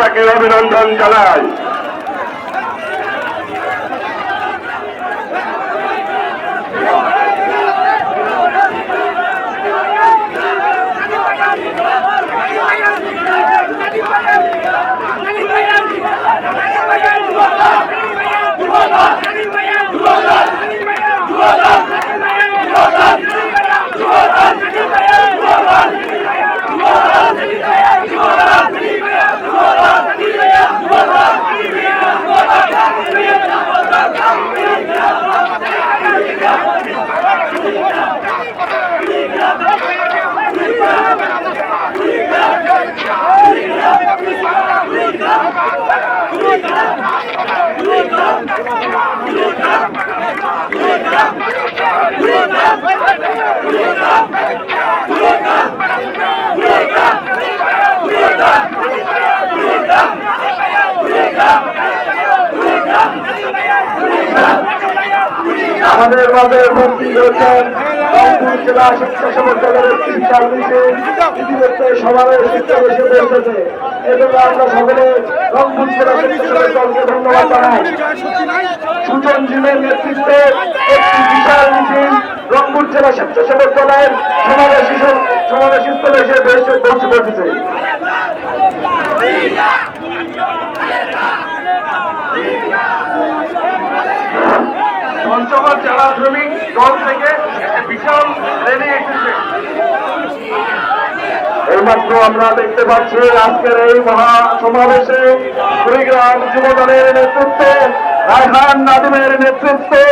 তাকে অভিনন্দন জানাই। আমাদের মাঝে উপস্থিত হয়েছেন রংপুর জেলা স্বেচ্ছাসেবক দলের একটি ইতিমধ্যে সমাবেশ সমাবেশে বসেছে। এজন্য আমরা সকলে রংপুর জেলা স্বেচ্ছাসেবক দলকে ধন্যবাদ জানাই। সুজন জিমের নেতৃত্বে একটি বিশাল মিছিল রংপুর জেলা স্বেচ্ছাসেবক দলের সমাবেশ স্থলে এসে পৌঁছে বসেছে। পঞ্চগড় জেলা শ্রমিক দল থেকে বিশাল র্যালি এসেছে। এইমাত্র আমরা দেখতে পাচ্ছি আজকের এই মহা সমাবেশে কুড়িগ্রাম যুব দলের নেতৃত্বে রায়হান নাদিমের নেতৃত্বে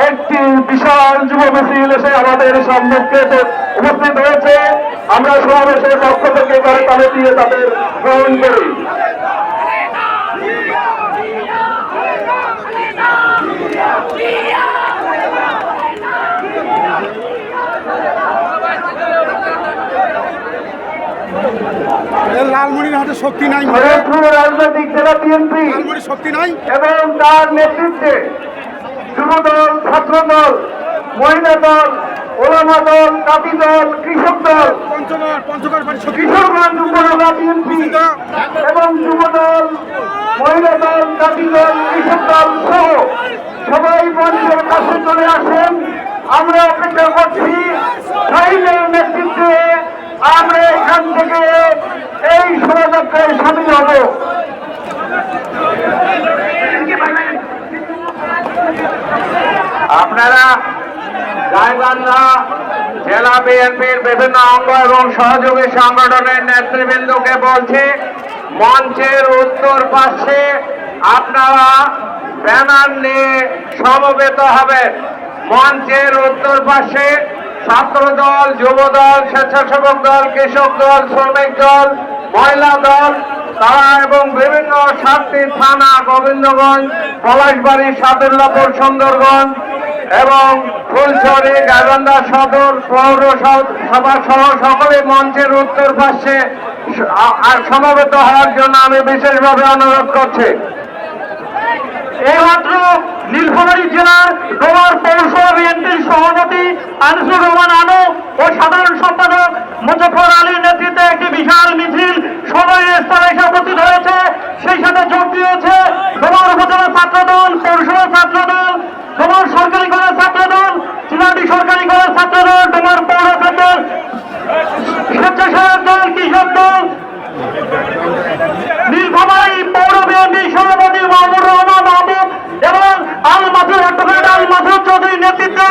একটি বিশাল যুব মিছিল এসে আমাদের সম্মুখে উপস্থিত হয়েছে। আমরা সমাবেশের পক্ষ থেকে তালে দিয়ে তাদের গ্রহণ করি। লালমনিরহাটে শক্তি নাই, রাজনৈতিক জেলা বিএনপি শক্তি নাই এবং তার নেতৃত্বে যুবদল, ছাত্রদল, মহিলা দল, ওলামা দল, কাপি দল, কৃষক দল, কিশোরগঞ্জ উপজেলা বিএনপি এবং যুবদল, মহিলা দল, কাপি দল, কৃষক দল সহ সবাই মঞ্চের কাছে চলে আসেন। আমরা অপেক্ষা করছি শাহিনের নেতৃত্বে আমরা এখান থেকে এই শোভাযাত্রায় সামিল হব। আপনারা গাইবান্ধা জেলা বিএনপির বিভিন্ন অঙ্গ এবং সহযোগী সংগঠনের নেতৃবৃন্দকে বলছি, মঞ্চের উত্তর পাশে আপনারা ব্যানার নিয়ে সমবেত হবেন। মঞ্চের উত্তর পাশে ছাত্র দল, যুব দল, স্বেচ্ছাসেবক দল, কৃষক দল, শ্রমিক দল, মহিলা দল তারা এবং বিভিন্ন 7টি থানা গোবিন্দগঞ্জ, পলাশবাড়ি, সাদুল্লাপুর, সুন্দরগঞ্জ এবং ফুলছড়ি, গাইবান্ধা সদর পৌরসভা সহ সকলে মঞ্চের উত্তর পাশে সমবেত হওয়ার জন্য আমি বিশেষভাবে অনুরোধ করছি। এইমাত্র নীলফামারী জেলার ডোমার পৌরসভা বিএনপির সভাপতি আনিসুর রহমান আনু ও সাধারণ সম্পাদক মুজফর আলীর নেতৃত্বে একটি বিশাল মিছিল সভাস্থলে এসে উপস্থিত হয়েছে। সেই সাথে যোগ দিয়েছে ডোমার উপজেলা ছাত্রদল, পৌরসভা ছাত্রদল, ডোমার সরকারি কলেজ ছাত্রদল, চিনাটি সরকারি কলেজ ছাত্রদল, ডোমার পৌর ছাত্রদল, স্বেচ্ছাসেবক দল, কৃষক দল, নীলফামারী পৌর বিএনপি সভাপতি মাহমুদ রহমান মাহমুদ এবং আল মাসুদ চৌধুরীর নেতৃত্বে